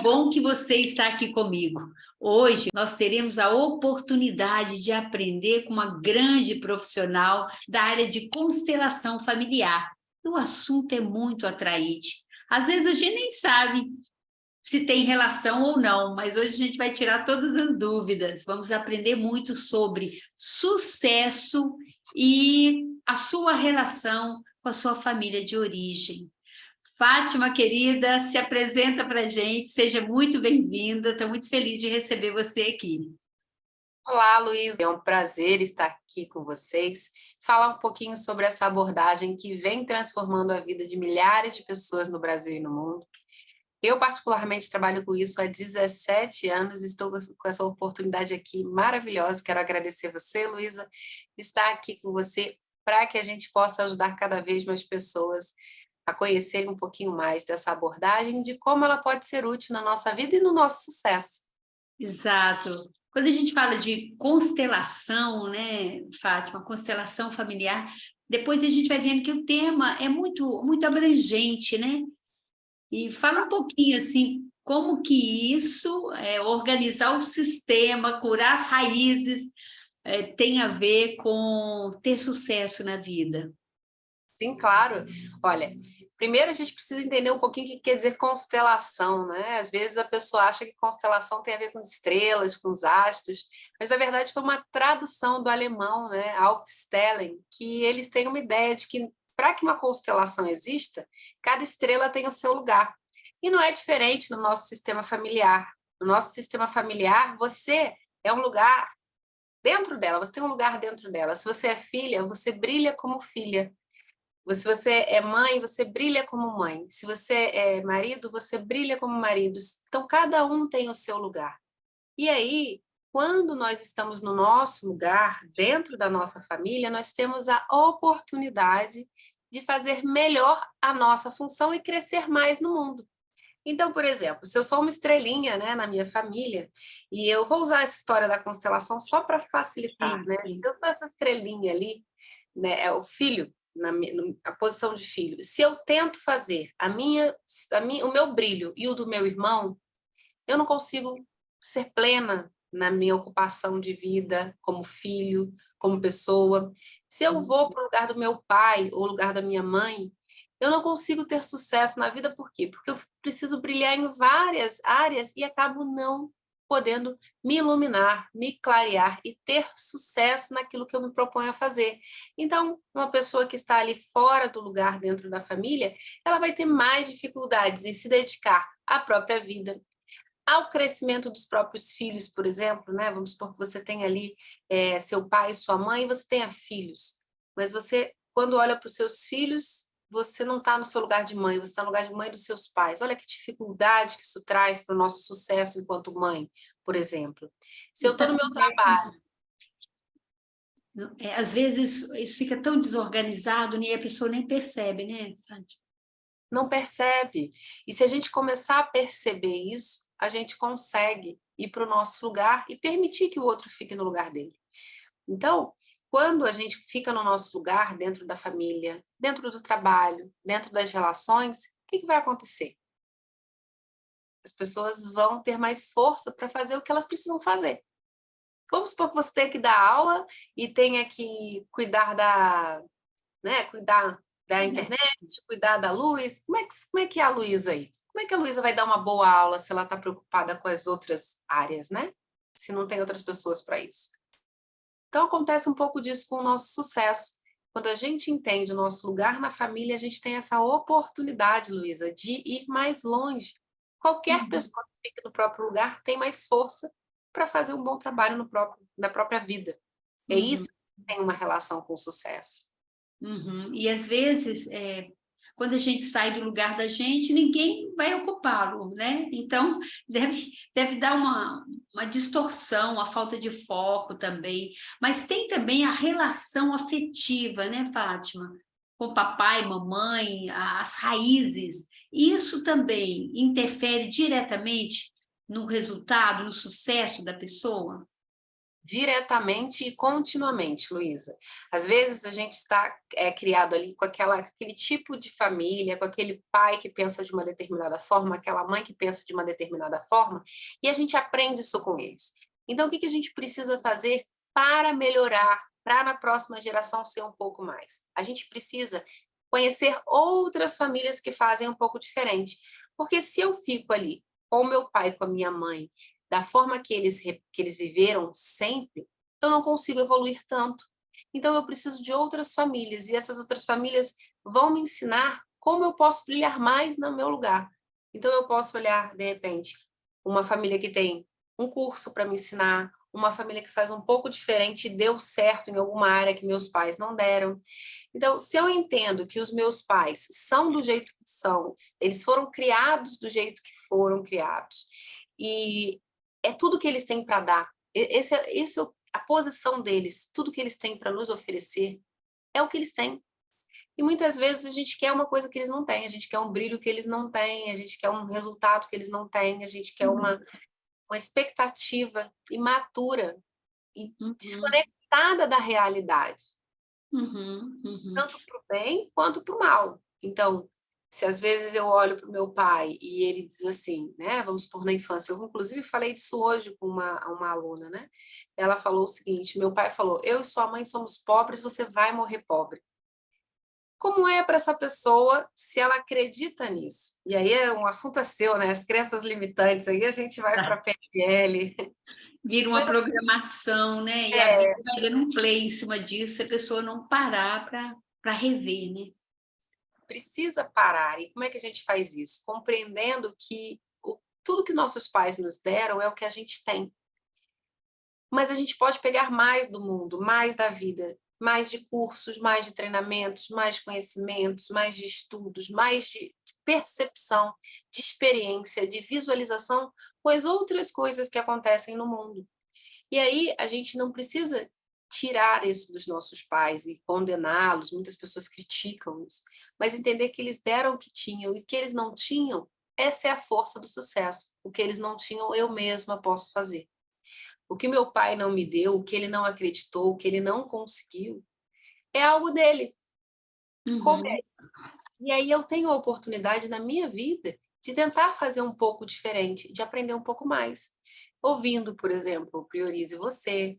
bom que você está aqui comigo. Hoje nós teremos a oportunidade de aprender com uma grande profissional da área de constelação familiar. O assunto é muito atraente. Às vezes a gente nem sabe se tem relação ou não, mas hoje a gente vai tirar todas as dúvidas. Vamos aprender muito sobre sucesso e a sua relação com a sua família de origem. Fátima, querida, se apresenta para a gente, seja muito bem-vinda, estou muito feliz de receber você aqui. Olá, Luísa, é um prazer estar aqui com vocês, falar um pouquinho sobre essa abordagem que vem transformando a vida de milhares de pessoas no Brasil e no mundo. Eu, particularmente, trabalho com isso há 17 anos, estou com essa oportunidade aqui maravilhosa, quero agradecer você, Luísa, de estar aqui com você para que a gente possa ajudar cada vez mais pessoas a conhecerem um pouquinho mais dessa abordagem, de como ela pode ser útil na nossa vida e no nosso sucesso. Exato. Quando a gente fala de constelação, né, Fátima, constelação familiar, depois a gente vai vendo que o tema é muito abrangente, né? E fala um pouquinho assim, como que isso, organizar o sistema, curar as raízes, tem a ver com ter sucesso na vida. Sim, claro. Olha, primeiro a gente precisa entender um pouquinho o que quer dizer constelação, né? Às vezes a pessoa acha que constelação tem a ver com estrelas, com os astros, mas na verdade foi uma tradução do alemão, né, Aufstellung, que eles têm uma ideia de que para que uma constelação exista, cada estrela tem o seu lugar. E não é diferente no nosso sistema familiar. No nosso sistema familiar, você é um lugar dentro dela, você tem um lugar dentro dela. Se você é filha, você brilha como filha. Se você é mãe, você brilha como mãe. Se você é marido, você brilha como marido. Então, cada um tem o seu lugar. E aí, quando nós estamos no nosso lugar, dentro da nossa família, nós temos a oportunidade de fazer melhor a nossa função e crescer mais no mundo. Então, por exemplo, se eu sou uma estrelinha, né, na minha família, e eu vou usar essa história da constelação só para facilitar, Sim, né? sim. Se eu sou essa estrelinha ali, né, é o filho, a posição de filho, se eu tento fazer o meu brilho e o do meu irmão, eu não consigo ser plena na minha ocupação de vida como filho, como pessoa. Se eu vou para o lugar do meu pai ou lugar da minha mãe, eu não consigo ter sucesso na vida, por quê? Porque eu preciso brilhar em várias áreas e acabo não podendo me iluminar, me clarear e ter sucesso naquilo que eu me proponho a fazer. Então, uma pessoa que está ali fora do lugar dentro da família, ela vai ter mais dificuldades em se dedicar à própria vida, ao crescimento dos próprios filhos, por exemplo, né? Vamos supor que você tem ali seu pai e sua mãe e você tenha filhos, mas você, quando olha para os seus filhos, você não está no seu lugar de mãe, você está no lugar de mãe dos seus pais. Olha que dificuldade que isso traz para o nosso sucesso enquanto mãe, por exemplo. Se eu estou no meu trabalho, Às vezes isso fica tão desorganizado, e a pessoa nem percebe, né, Fátima? não percebe. E se a gente começar a perceber isso, a gente consegue ir para o nosso lugar e permitir que o outro fique no lugar dele. Então, quando a gente fica no nosso lugar, dentro da família, dentro do trabalho, dentro das relações, o que vai acontecer? As pessoas vão ter mais força para fazer o que elas precisam fazer. Vamos supor que você tenha que dar aula e tenha que cuidar da internet, cuidar da luz. Como é que é a Luísa aí? Como é que a Luísa vai dar uma boa aula se ela está preocupada com as outras áreas, né? Se não tem outras pessoas para isso. Então, acontece um pouco disso com o nosso sucesso. Quando a gente entende o nosso lugar na família, a gente tem essa oportunidade, Luísa, de ir mais longe. Qualquer pessoa que fique no próprio lugar tem mais força para fazer um bom trabalho na própria vida. É Uhum. isso que tem uma relação com o sucesso. Uhum. E às vezes, quando a gente sai do lugar da gente, ninguém vai ocupá-lo, né? Então, deve dar uma distorção, a falta de foco também. Mas tem também a relação afetiva, né, Fátima? Com papai, mamãe, as raízes. Isso também interfere diretamente no resultado, no sucesso da pessoa? diretamente e continuamente, Luísa. Às vezes a gente está criado ali com aquele tipo de família, com aquele pai que pensa de uma determinada forma, aquela mãe que pensa de uma determinada forma, e a gente aprende isso com eles. Então, o que a gente precisa fazer para melhorar, para na próxima geração ser um pouco mais? A gente precisa conhecer outras famílias que fazem um pouco diferente. Porque se eu fico ali com o meu pai, com a minha mãe, da forma que eles viveram sempre, eu não consigo evoluir tanto. Então, eu preciso de outras famílias, e essas outras famílias vão me ensinar como eu posso brilhar mais no meu lugar. Então, eu posso olhar, de repente, uma família que tem um curso para me ensinar, uma família que faz um pouco diferente e deu certo em alguma área que meus pais não deram. Então, se eu entendo que os meus pais são do jeito que são, eles foram criados do jeito que foram criados, e é tudo que eles têm para dar, a posição deles, tudo que eles têm para nos oferecer, é o que eles têm. E muitas vezes a gente quer uma coisa que eles não têm, a gente quer um brilho que eles não têm, a gente quer um resultado que eles não têm, a gente quer uma expectativa imatura e Uhum, desconectada da realidade, uhum, uhum. tanto para o bem quanto para o mal. Então, se às vezes eu olho para o meu pai e ele diz assim, né? Vamos supor, na infância, eu inclusive falei disso hoje com uma aluna, né? Ela falou o seguinte: meu pai falou, eu e sua mãe somos pobres, você vai morrer pobre. Como é para essa pessoa se ela acredita nisso? E aí um assunto é seu, né? As crenças limitantes, aí a gente vai para a PNL. Vira uma Mas programação, né? E a vida é, vai dando um play em cima disso, se a pessoa não parar para rever, né? precisa parar. E como é que a gente faz isso? Compreendendo que tudo que nossos pais nos deram é o que a gente tem. Mas a gente pode pegar mais do mundo, mais da vida, mais de cursos, mais de treinamentos, mais de conhecimentos, mais de estudos, mais de percepção, de experiência, de visualização com as outras coisas que acontecem no mundo. E aí a gente não precisa tirar isso dos nossos pais e condená-los, muitas pessoas criticam isso, mas entender que eles deram o que tinham e o que eles não tinham, essa é a força do sucesso. O que eles não tinham, eu mesma posso fazer. O que meu pai não me deu, o que ele não acreditou, o que ele não conseguiu, é algo dele. Uhum. E aí eu tenho a oportunidade na minha vida de tentar fazer um pouco diferente, de aprender um pouco mais. Ouvindo, por exemplo, o Priorize Você,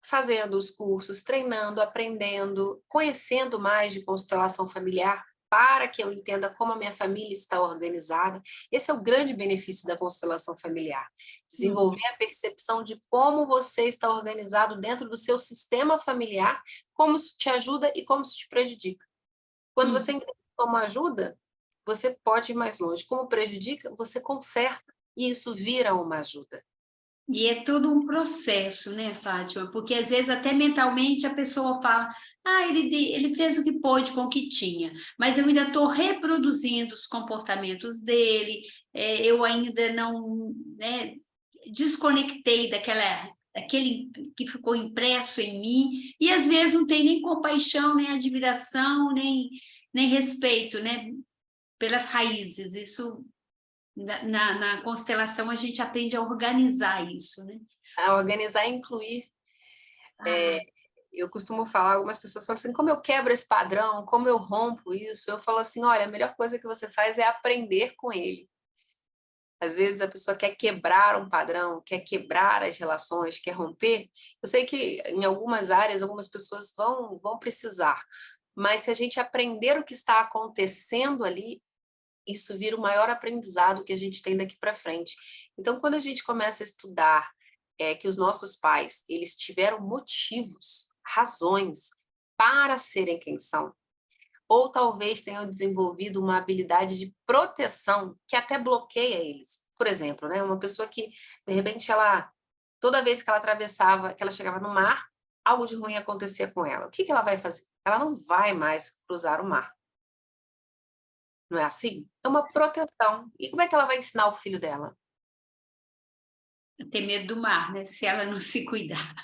fazendo os cursos, treinando, aprendendo, conhecendo mais de constelação familiar, para que eu entenda como a minha família está organizada. Esse é o grande benefício da constelação familiar. Uhum. Desenvolver a percepção de como você está organizado dentro do seu sistema familiar, como isso te ajuda e como isso te prejudica. Quando Uhum. você entende como ajuda, você pode ir mais longe. Como prejudica, você conserta e isso vira uma ajuda. E é todo um processo, né, Fátima? Porque às vezes até mentalmente a pessoa fala, ah, ele fez o que pôde com o que tinha, mas eu ainda estou reproduzindo os comportamentos dele, eu ainda não, né, desconectei daquele que ficou impresso em mim, e às vezes não tem nem compaixão, nem admiração, nem respeito, né, pelas raízes. Isso na constelação a gente aprende a organizar isso, né? A organizar e incluir. Ah, Eu costumo falar, algumas pessoas falam assim, como eu quebro esse padrão, como eu rompo isso? Eu falo assim, olha, a melhor coisa que você faz é aprender com ele. Às vezes a pessoa quer quebrar um padrão, quer quebrar as relações, quer romper. Eu sei que em algumas áreas, algumas pessoas vão precisar, mas se a gente aprender o que está acontecendo ali, isso vira o maior aprendizado que a gente tem daqui para frente. Então, quando a gente começa a estudar que os nossos pais, eles tiveram motivos, razões para serem quem são, ou talvez tenham desenvolvido uma habilidade de proteção que até bloqueia eles. Por exemplo, né, uma pessoa que, de repente, toda vez que ela atravessava, que ela chegava no mar, algo de ruim acontecia com ela. O que ela vai fazer? Ela não vai mais cruzar o mar. Não é assim? É uma proteção. E como é que ela vai ensinar o filho dela? ter medo do mar, né? Se ela não se cuidar.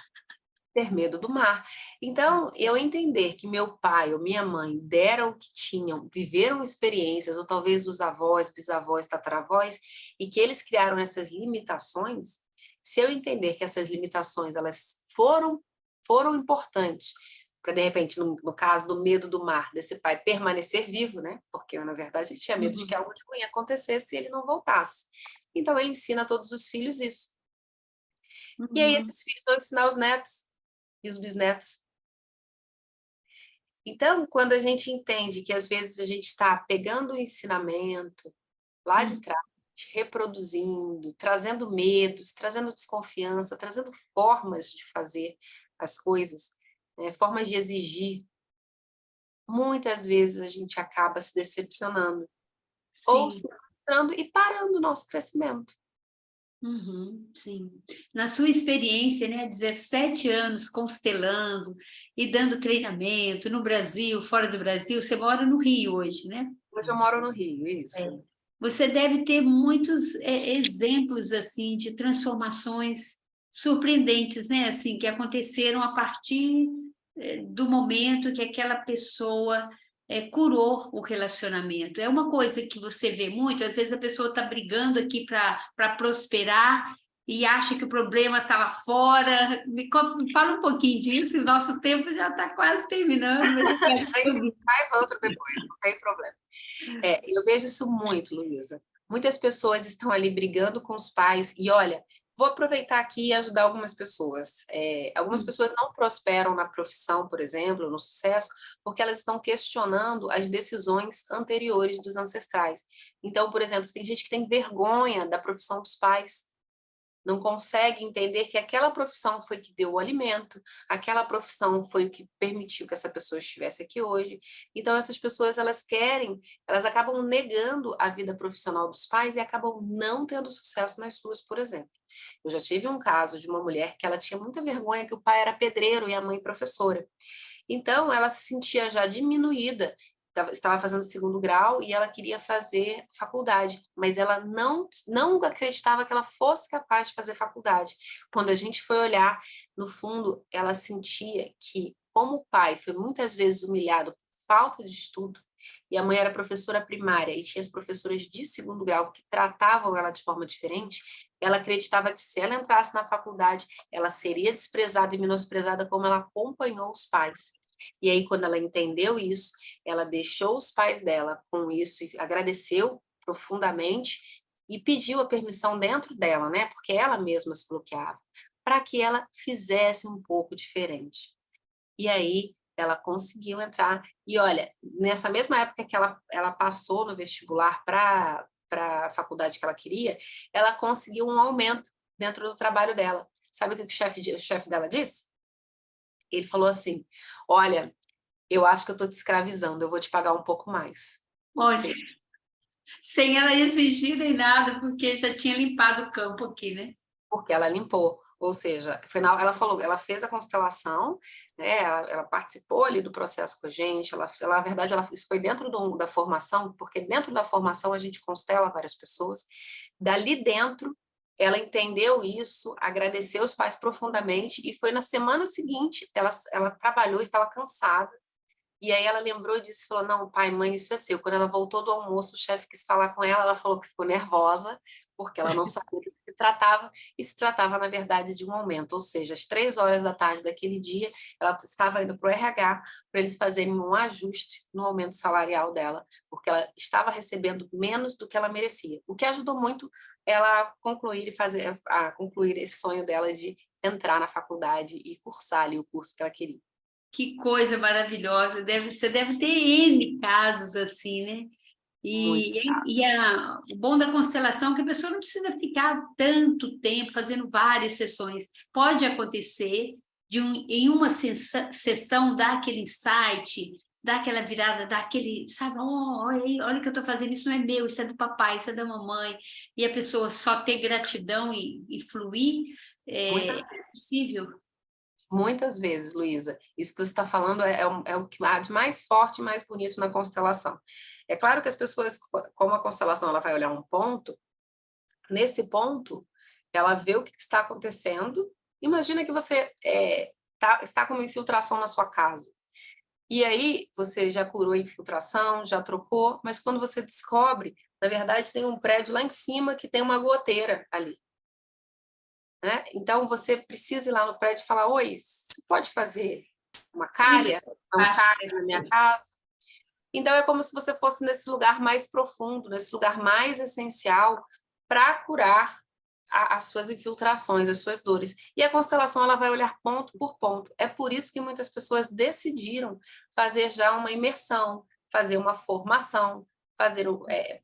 Ter medo do mar. Então, eu entender que meu pai ou minha mãe deram o que tinham, viveram experiências, ou talvez os avós, bisavós, tataravós, e que eles criaram essas limitações, Se eu entender que essas limitações elas foram importantes para, de repente, no caso do medo do mar, desse pai permanecer vivo, né? Porque, na verdade, ele tinha medo de que Uhum. algo de ruim acontecesse se ele não voltasse. Então, ele ensina a todos os filhos isso. E aí, Uhum. esses filhos vão ensinar os netos e os bisnetos. Então, quando a gente entende que, às vezes, a gente está pegando o ensinamento lá de Uhum. trás, reproduzindo, trazendo medos, trazendo desconfiança, trazendo formas de fazer as coisas, né, formas de exigir, muitas vezes a gente acaba se decepcionando ou se Sim. frustrando e parando o nosso crescimento. Uhum, sim. Na sua experiência, né, 17 anos constelando e dando treinamento no Brasil, fora do Brasil, você mora no Rio hoje, né? Hoje eu moro no Rio, É. isso. Você deve ter muitos exemplos assim de transformações surpreendentes, né? Assim, que aconteceram a partir do momento que aquela pessoa curou o relacionamento. É uma coisa que você vê muito, às vezes a pessoa está brigando aqui para prosperar e acha que o problema está lá fora. Me fala um pouquinho disso, o nosso tempo já está quase terminando, mas eu quero A te gente ouvir. faz outro depois, não tem problema. Eu vejo isso muito, Luísa. Muitas pessoas estão ali brigando com os pais e olha, vou aproveitar aqui e ajudar algumas pessoas. Algumas pessoas não prosperam na profissão, por exemplo, no sucesso, porque elas estão questionando as decisões anteriores dos ancestrais. Então, por exemplo, tem gente que tem vergonha da profissão dos pais, não consegue entender que aquela profissão foi que deu o alimento, aquela profissão foi o que permitiu que essa pessoa estivesse aqui hoje. Então, essas pessoas, elas acabam negando a vida profissional dos pais e acabam não tendo sucesso nas suas, por exemplo. Eu já tive um caso de uma mulher que ela tinha muita vergonha que o pai era pedreiro e a mãe professora. Então, ela se sentia já diminuída, estava fazendo segundo grau e ela queria fazer faculdade, mas ela não acreditava que ela fosse capaz de fazer faculdade. Quando a gente foi olhar, no fundo, ela sentia que, como o pai foi muitas vezes humilhado por falta de estudo, e a mãe era professora primária e tinha as professoras de segundo grau que tratavam ela de forma diferente, ela acreditava que se ela entrasse na faculdade, ela seria desprezada e menosprezada como ela acompanhou os pais. E aí, quando ela entendeu isso, ela deixou os pais dela com isso e agradeceu profundamente e pediu a permissão dentro dela, né? Porque ela mesma se bloqueava, para que ela fizesse um pouco diferente. E aí ela conseguiu entrar. E olha, nessa mesma época que ela passou no vestibular para a faculdade que ela queria, ela conseguiu um aumento dentro do trabalho dela. Sabe o que o chefe dela disse? Ele falou assim: olha, eu acho que eu estou te escravizando, eu vou te pagar um pouco mais. Ou Olha, seja, sem ela exigir nem nada, porque já tinha limpado o campo aqui, né? porque ela limpou. Ou seja, afinal, ela falou, ela fez a constelação, né? Ela participou ali do processo com a gente. Na verdade, isso foi dentro da formação, porque dentro da formação a gente constela várias pessoas. Dali dentro, ela entendeu isso, agradeceu os pais profundamente e foi na semana seguinte, ela trabalhou, estava cansada. E aí ela lembrou disso e falou, não, pai, mãe, isso é seu. Quando ela voltou do almoço, o chefe quis falar com ela, ela falou que ficou nervosa, porque ela não sabia do que se tratava, e se tratava, na verdade, de um aumento. Ou seja, às 3 horas da tarde daquele dia, ela estava indo para o RH para eles fazerem um ajuste no aumento salarial dela, porque ela estava recebendo menos do que ela merecia. O que ajudou muito ela a concluir esse sonho dela de entrar na faculdade e cursar ali o curso que ela queria. Que coisa maravilhosa. Você deve ter N casos assim, né? Muitos O bom da constelação é que a pessoa não precisa ficar tanto tempo fazendo várias sessões. Pode acontecer em uma sessão dar aquele insight, dar aquela virada, dar aquele, sabe, olha aí, olha o que eu estou fazendo, isso não é meu, isso é do papai, isso é da mamãe, e a pessoa só ter gratidão e fluir, é muitas possível. Muitas vezes, Luísa, isso que você está falando é o que há de mais forte e mais bonito na constelação. É claro que as pessoas, como a constelação ela vai olhar um ponto, nesse ponto, ela vê o que está acontecendo. Imagina que você está com uma infiltração na sua casa. E aí, você já curou a infiltração, já trocou, mas quando você descobre, na verdade, tem um prédio lá em cima que tem uma goteira ali. né? Então, você precisa ir lá no prédio e falar, oi, você pode fazer uma calha, um cais na minha casa? Então, é como se você fosse nesse lugar mais profundo, nesse lugar mais essencial para curar as suas infiltrações, as suas dores. E a constelação, ela vai olhar ponto por ponto. É por isso que muitas pessoas decidiram fazer já uma imersão, fazer uma formação,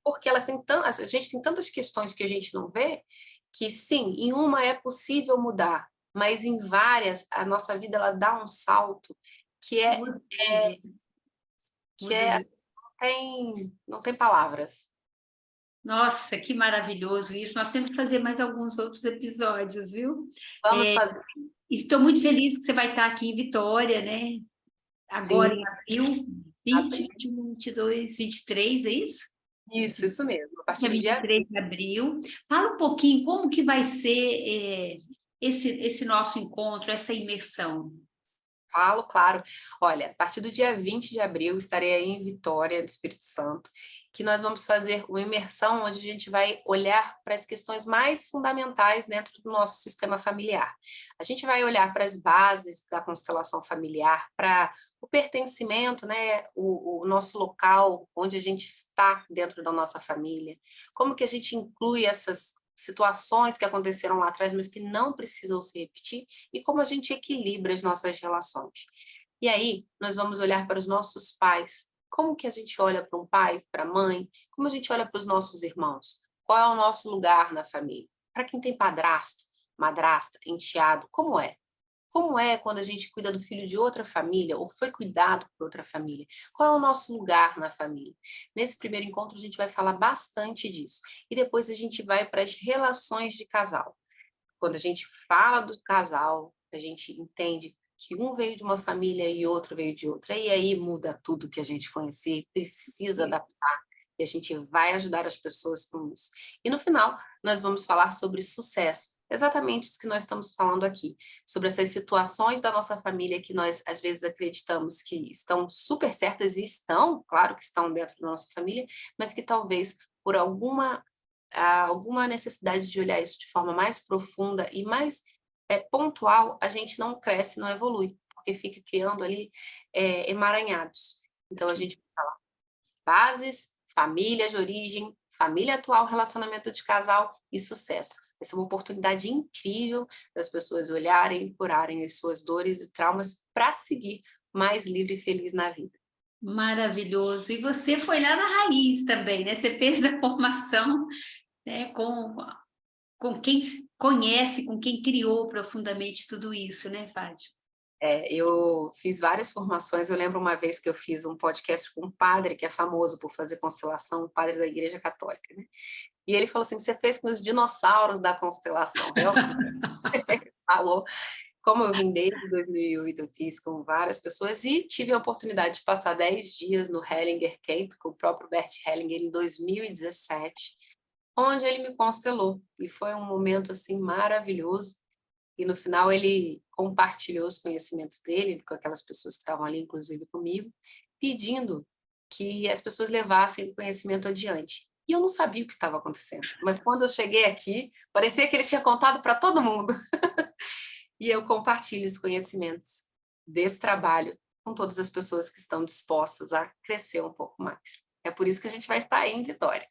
porque elas têm a gente tem tantas questões que a gente não vê, que sim, em uma é possível mudar, mas em várias, a nossa vida ela dá um salto que é, Muito é grande, que muito é grande. assim, não tem palavras. Nossa, que maravilhoso isso. Nós temos que fazer mais alguns outros episódios, viu? Vamos fazer. E estou muito feliz que você vai estar aqui em Vitória, né? Agora em Sim, abril, 20, 21, 22, 23, é isso? isso mesmo. A partir Dia do dia 23 de abril. Fala um pouquinho como que vai ser esse nosso encontro, essa imersão. falo, claro. Olha, a partir do dia 20 de abril, estarei aí em Vitória, do Espírito Santo, que nós vamos fazer uma imersão onde a gente vai olhar para as questões mais fundamentais dentro do nosso sistema familiar. A gente vai olhar para as bases da constelação familiar, para o pertencimento, né, o nosso local, onde a gente está dentro da nossa família, como que a gente inclui essas situações que aconteceram lá atrás, mas que não precisam se repetir, e como a gente equilibra as nossas relações. E aí, nós vamos olhar para os nossos pais. Como que a gente olha para um pai, para a mãe? Como a gente olha para os nossos irmãos? Qual é o nosso lugar na família? Para quem tem padrasto, madrasta, enteado, como é? Como é quando a gente cuida do filho de outra família ou foi cuidado por outra família? Qual é o nosso lugar na família? Nesse primeiro encontro, a gente vai falar bastante disso. E depois a gente vai para as relações de casal. Quando a gente fala do casal, a gente entende que um veio de uma família e outro veio de outra. E aí muda tudo que a gente conhecia e precisa adaptar. E a gente vai ajudar as pessoas com isso. E no final, nós vamos falar sobre sucesso. Exatamente isso que nós estamos falando aqui. Sobre essas situações da nossa família que nós, às vezes, acreditamos que estão super certas e estão, claro que estão dentro da nossa família, mas que talvez por alguma necessidade de olhar isso de forma mais profunda e mais pontual, a gente não cresce, não evolui, porque fica criando ali emaranhados. Então, a Sim. gente fala bases, família de origem, família atual, relacionamento de casal e sucesso. Vai ser uma oportunidade incrível das pessoas olharem e curarem as suas dores e traumas para seguir mais livre e feliz na vida. Maravilhoso. E você foi lá na raiz também, né? Você fez a formação, né, com quem conhece, com quem criou profundamente tudo isso, né, Fátima? Eu fiz várias formações. Eu lembro uma vez que eu fiz um podcast com um padre que é famoso por fazer constelação, um padre da Igreja Católica, né? E ele falou assim: você fez com os dinossauros da constelação, realmente. Falou. Como eu vim desde 2008, eu fiz com várias pessoas e tive a oportunidade de passar 10 dias no Hellinger Camp com o próprio Bert Hellinger em 2017, onde ele me constelou. E foi um momento assim maravilhoso. E no final ele compartilhou os conhecimentos dele com aquelas pessoas que estavam ali, inclusive comigo, pedindo que as pessoas levassem o conhecimento adiante. E eu não sabia o que estava acontecendo, mas quando eu cheguei aqui, parecia que ele tinha contado para todo mundo. E eu compartilho os conhecimentos desse trabalho com todas as pessoas que estão dispostas a crescer um pouco mais. É por isso que a gente vai estar aí em Vitória.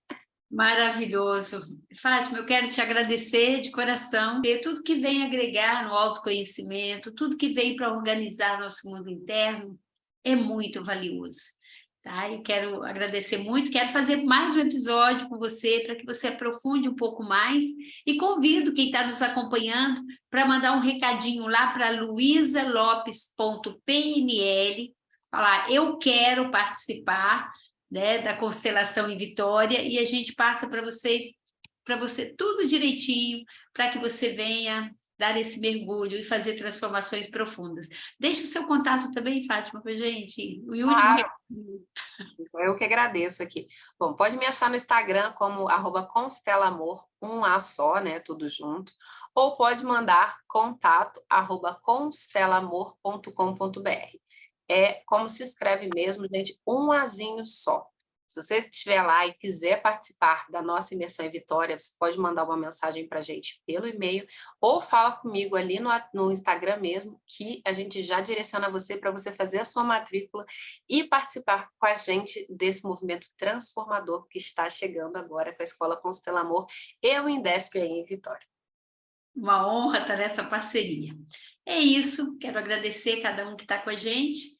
Maravilhoso. Fátima, eu quero te agradecer de coração. Tudo que vem agregar no autoconhecimento, tudo que vem para organizar nosso mundo interno é muito valioso. Tá? Eu quero agradecer muito, quero fazer mais um episódio com você para que você aprofunde um pouco mais e convido quem está nos acompanhando para mandar um recadinho lá para luisalopes.pnl, falar eu quero participar, né, da constelação em Vitória, e a gente passa para você tudo direitinho, para que você venha dar esse mergulho e fazer transformações profundas. Deixa o seu contato também, Fátima, para a gente. O último Claro, eu que agradeço aqui. Bom, pode me achar no Instagram como @constelamor, um A só, né, tudo junto, ou pode mandar contato @constelamor.com.br. É como se escreve mesmo, gente, um Azinho só. Se você estiver lá e quiser participar da nossa imersão em Vitória, você pode mandar uma mensagem para a gente pelo e-mail ou fala comigo ali no Instagram mesmo, que a gente já direciona você para você fazer a sua matrícula e participar com a gente desse movimento transformador que está chegando agora com a Escola Constela Amor e o Indesp aí em Vitória. Uma honra estar nessa parceria. É isso, quero agradecer cada um que está com a gente